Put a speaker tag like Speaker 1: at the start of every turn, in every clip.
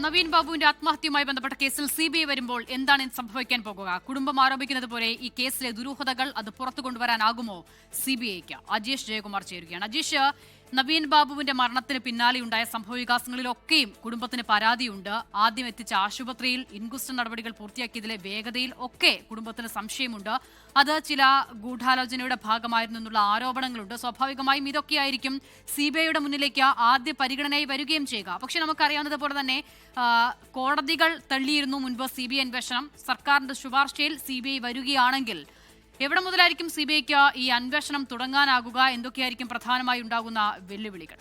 Speaker 1: നവീൻ ബാബുവിന്റെ ആത്മഹത്യയുമായി ബന്ധപ്പെട്ട കേസിൽ സിബിഐ വരുമ്പോൾ എന്താണ് സംഭവിക്കാൻ പോകുക? കുടുംബം ആരോപിക്കുന്നത് പോലെ ഈ കേസിലെ ദുരൂഹതകൾ അത് പുറത്തു കൊണ്ടുവരാനാകുമോ സിബിഐക്ക്? അജീഷ് ജയകുമാർ ചേരുകയാണ്. അജീഷ്, നവീൻ ബാബുവിന്റെ മരണത്തിന് പിന്നാലെയുണ്ടായ സംഭവവികാസങ്ങളിലൊക്കെയും കുടുംബത്തിന് പരാതിയുണ്ട്. ആദ്യം എത്തിച്ച ആശുപത്രിയിൽ ഇൻക്വസ്റ്റ് നടപടികൾ പൂർത്തിയാക്കിയതിലെ വേഗതയിൽ ഒക്കെ കുടുംബത്തിന് സംശയമുണ്ട്. അത് ചില ഗൂഢാലോചനയുടെ ഭാഗമായിരുന്നു എന്നുള്ള ആരോപണങ്ങളുണ്ട്. സ്വാഭാവികമായും ഇതൊക്കെയായിരിക്കും സിബിഐയുടെ മുന്നിലേക്ക് ആദ്യ പരിഗണനയായി വരികയും ചെയ്യുക. പക്ഷെ നമുക്കറിയാവുന്നതുപോലെ തന്നെ കോടതികൾ തള്ളിയിരുന്നു മുൻപ് സിബിഐ അന്വേഷണം. സർക്കാരിന്റെ ശുപാർശയിൽ സിബിഐ വരികയാണെങ്കിൽ എവിടെ മുതലായിരിക്കും സിബിഐക്ക് ഈ അന്വേഷണം തുടങ്ങാനാകുക? എന്തൊക്കെയായിരിക്കും പ്രധാനമായി ഉണ്ടാകുന്ന വെല്ലുവിളികൾ?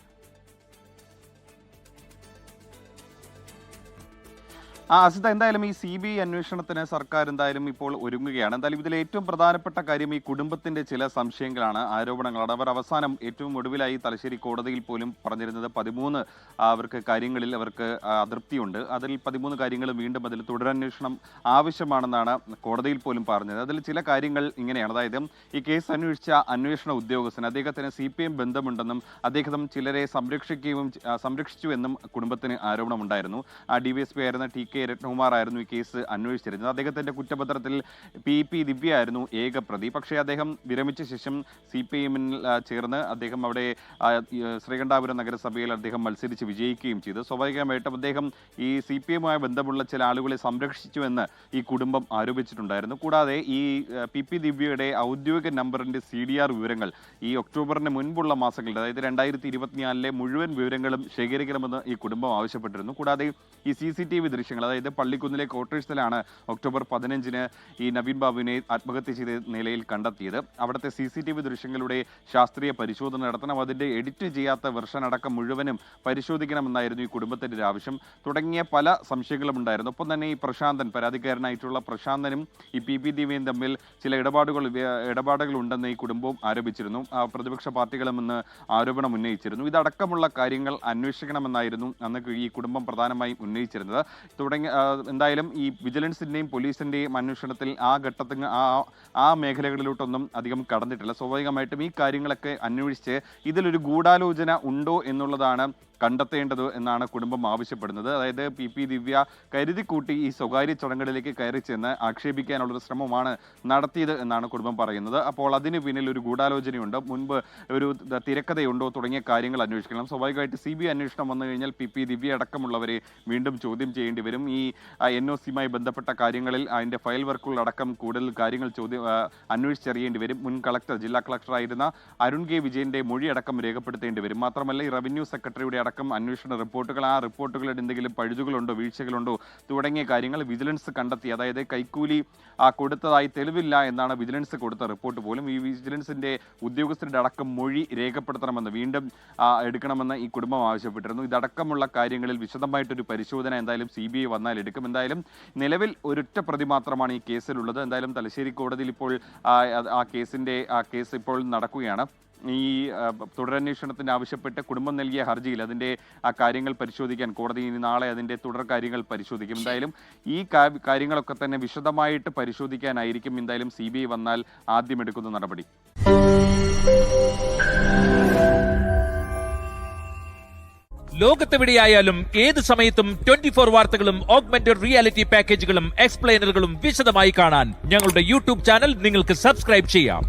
Speaker 2: അസിത, എന്തായാലും ഈ സിബിഐ അന്വേഷണത്തിന് സർക്കാർ എന്തായാലും ഇപ്പോൾ ഒരുങ്ങുകയാണ്. എന്തായാലും ഇതിൽ ഏറ്റവും പ്രധാനപ്പെട്ട കാര്യം ഈ കുടുംബത്തിന്റെ ചില സംശയങ്ങളാണ്, ആരോപണങ്ങളാണ്. അവർ അവസാനം ഏറ്റവും ഒടുവിലായി തലശ്ശേരി കോടതിയിൽ പോലും പറഞ്ഞിരുന്നത് 13 അവർക്ക് കാര്യങ്ങളിൽ അവർക്ക് അതൃപ്തിയുണ്ട്. അതിൽ 13 കാര്യങ്ങളും വീണ്ടും അതിൽ തുടരന്വേഷണം ആവശ്യമാണെന്നാണ് കോടതിയിൽ പോലും പറഞ്ഞത്. അതിൽ ചില കാര്യങ്ങൾ ഇങ്ങനെയാണ്. അതായത് ഈ കേസ് അന്വേഷിച്ച അന്വേഷണ ഉദ്യോഗസ്ഥൻ അദ്ദേഹത്തിന് CPM ബന്ധമുണ്ടെന്നും അദ്ദേഹം ചിലരെ സംരക്ഷിച്ചു എന്നും കുടുംബത്തിന് ആരോപണമുണ്ടായിരുന്നു. DVSP ആയിരുന്ന TK രത്നകുമാർ ആയിരുന്നു ഈ കേസ് അന്വേഷിച്ചിരുന്നത്. അദ്ദേഹത്തിന്റെ കുറ്റപത്രത്തിൽ PP ദിവ്യ ആയിരുന്നു ഏക പ്രതി. പക്ഷേ അദ്ദേഹം വിരമിച്ച ശേഷം CPM-ൽ ചേർന്ന് അദ്ദേഹം അവിടെ ശ്രീകണ്ഠാപുരം നഗരസഭയിൽ അദ്ദേഹം മത്സരിച്ച് വിജയിക്കുകയും ചെയ്തു. സ്വാഭാവികമായിട്ടും അദ്ദേഹം ഈ CPM-മായി ബന്ധമുള്ള ചില ആളുകളെ സംരക്ഷിച്ചുവെന്ന് ഈ കുടുംബം ആരോപിച്ചിട്ടുണ്ടായിരുന്നു. കൂടാതെ ഈ PP ദിവ്യയുടെ ഔദ്യോഗിക നമ്പറിന്റെ CDR വിവരങ്ങൾ ഈ ഒക്ടോബറിന് മുൻപുള്ള മാസങ്ങളിൽ, അതായത് 2024 മുഴുവൻ വിവരങ്ങളും ശേഖരിക്കണമെന്ന് ഈ കുടുംബം ആവശ്യപ്പെട്ടിരുന്നു. കൂടാതെ ഈ CCTV ദൃശ്യങ്ങൾ, അതായത് പള്ളിക്കുന്നിലെ ക്വാർട്ടേഴ്സിലാണ് ഒക്ടോബർ 15-ന് ഈ നവീൻ ബാബുവിനെ ആത്മഹത്യ ചെയ്ത നിലയിൽ കണ്ടെത്തിയത്. അവിടുത്തെ CCTV ദൃശ്യങ്ങളുടെ ശാസ്ത്രീയ പരിശോധന നടത്തണം, അതിന്റെ എഡിറ്റ് ചെയ്യാത്ത വെർഷൻ അടക്കം മുഴുവനും പരിശോധിക്കണമെന്നായിരുന്നു ഈ കുടുംബത്തിന്റെ ഒരു ആവശ്യം. തുടങ്ങിയ പല സംശയങ്ങളും ഉണ്ടായിരുന്നു. ഒപ്പം തന്നെ ഈ പ്രശാന്തൻ, പരാതിക്കാരനായിട്ടുള്ള പ്രശാന്തനും ഈ PP ദിവ്യയും തമ്മിൽ ചില ഇടപാടുകൾ ഉണ്ടെന്ന് ഈ കുടുംബവും ആരോപിച്ചിരുന്നു. പ്രതിപക്ഷ പാർട്ടികളും ഇന്ന് ആരോപണം ഉന്നയിച്ചിരുന്നു. ഇതടക്കമുള്ള കാര്യങ്ങൾ അന്വേഷിക്കണമെന്നായിരുന്നു അന്ന് ഈ കുടുംബം പ്രധാനമായും ഉന്നയിച്ചിരുന്നത്. എന്തായാലും ഈ വിജിലൻസിന്റെയും പോലീസിന്റെയും അന്വേഷണത്തിൽ ആ ഘട്ടത്തിൽ ആ മേഖലകളിലോട്ടൊന്നും അധികം കടന്നിട്ടില്ല. സ്വാഭാവികമായിട്ടും ഈ കാര്യങ്ങളൊക്കെ അന്വേഷിച്ച് ഇതിലൊരു ഗൂഢാലോചന ഉണ്ടോ എന്നുള്ളതാണ് കണ്ടെത്തേണ്ടത് എന്നാണ് കുടുംബം ആവശ്യപ്പെടുന്നത്. അതായത് PP ദിവ്യ കരുതിക്കൂട്ടി ഈ സ്വകാര്യ ചടങ്ങുകളിലേക്ക് കയറി ചെന്ന് ആക്ഷേപിക്കാനുള്ളൊരു ശ്രമമാണ് നടത്തിയത് എന്നാണ് കുടുംബം പറയുന്നത്. അപ്പോൾ അതിന് പിന്നിൽ ഒരു ഗൂഢാലോചനയുണ്ട്, മുൻപ് ഒരു തിരക്കഥയുണ്ടോ തുടങ്ങിയ കാര്യങ്ങൾ അന്വേഷിക്കണം. സ്വാഭാവികമായിട്ട് CBI അന്വേഷണം വന്നു കഴിഞ്ഞാൽ PP ദിവ്യ അടക്കമുള്ളവരെ വീണ്ടും ചോദ്യം ചെയ്യേണ്ടി വരും. ഈ NOC-യുമായി ബന്ധപ്പെട്ട കാര്യങ്ങളിൽ അതിൻ്റെ ഫയൽ വർക്കുകളടക്കം കൂടുതൽ കാര്യങ്ങൾ അന്വേഷിച്ചറിയേണ്ടി വരും. മുൻ കളക്ടർ, ജില്ലാ കളക്ടറായിരുന്ന അരുൺ K. വിജയന്റെ മൊഴിയടക്കം രേഖപ്പെടുത്തേണ്ടി വരും. മാത്രമല്ല ഈ റവന്യൂ സെക്രട്ടറിയുടെ അന്വേഷണ റിപ്പോർട്ടുകൾ, ആ റിപ്പോർട്ടുകളിൽ എന്തെങ്കിലും പഴുതുകളുണ്ടോ, വീഴ്ചകളുണ്ടോ തുടങ്ങിയ കാര്യങ്ങൾ വിജിലൻസ് കണ്ടെത്തി. അതായത് കൈക്കൂലി കൊടുത്തതായി തെളിവില്ല എന്നാണ് വിജിലൻസ് കൊടുത്ത റിപ്പോർട്ട് പോലും. ഈ വിജിലൻസിന്റെ ഉദ്യോഗസ്ഥരുടെ അടക്കം മൊഴി രേഖപ്പെടുത്തണമെന്ന് വീണ്ടും എടുക്കണമെന്ന് ഈ കുടുംബം ആവശ്യപ്പെട്ടിരുന്നു. ഇതടക്കമുള്ള കാര്യങ്ങളിൽ വിശദമായിട്ടൊരു പരിശോധന എന്തായാലും CBI വന്നാൽ എടുക്കും. എന്തായാലും നിലവിൽ ഒരൊറ്റ പ്രതി മാത്രമാണ് ഈ കേസിലുള്ളത്. എന്തായാലും തലശ്ശേരി കോടതിയിൽ ഇപ്പോൾ കേസ് ഇപ്പോൾ നടക്കുകയാണ്. ഈ തുടരന്വേഷണത്തിന് ആവശ്യപ്പെട്ട് കുടുംബം നൽകിയ ഹർജിയിൽ അതിൻ്റെ കാര്യങ്ങൾ പരിശോധിക്കാൻ കോടതി ഇനി നാളെ അതിൻ്റെ തുടർ കാര്യങ്ങൾ പരിശോധിക്കും. എന്തായാലും ഈ കാര്യങ്ങളൊക്കെ തന്നെ വിശദമായിട്ട് പരിശോധിക്കാനായിരിക്കും എന്തായാലും CBI വന്നാൽ ആദ്യം എടുക്കുന്ന നടപടി.
Speaker 3: ലോകത്തെവിടെയായാലും ഏത് സമയത്തും 24 വാർത്തകളും ഓഗ്മെന്റഡ് റിയാലിറ്റി പാക്കേജുകളും എക്സ്പ്ലെയിനറുകളും വിശദമായി കാണാൻ ഞങ്ങളുടെ YouTube ചാനൽ നിങ്ങൾക്ക് സബ്സ്ക്രൈബ് ചെയ്യാം.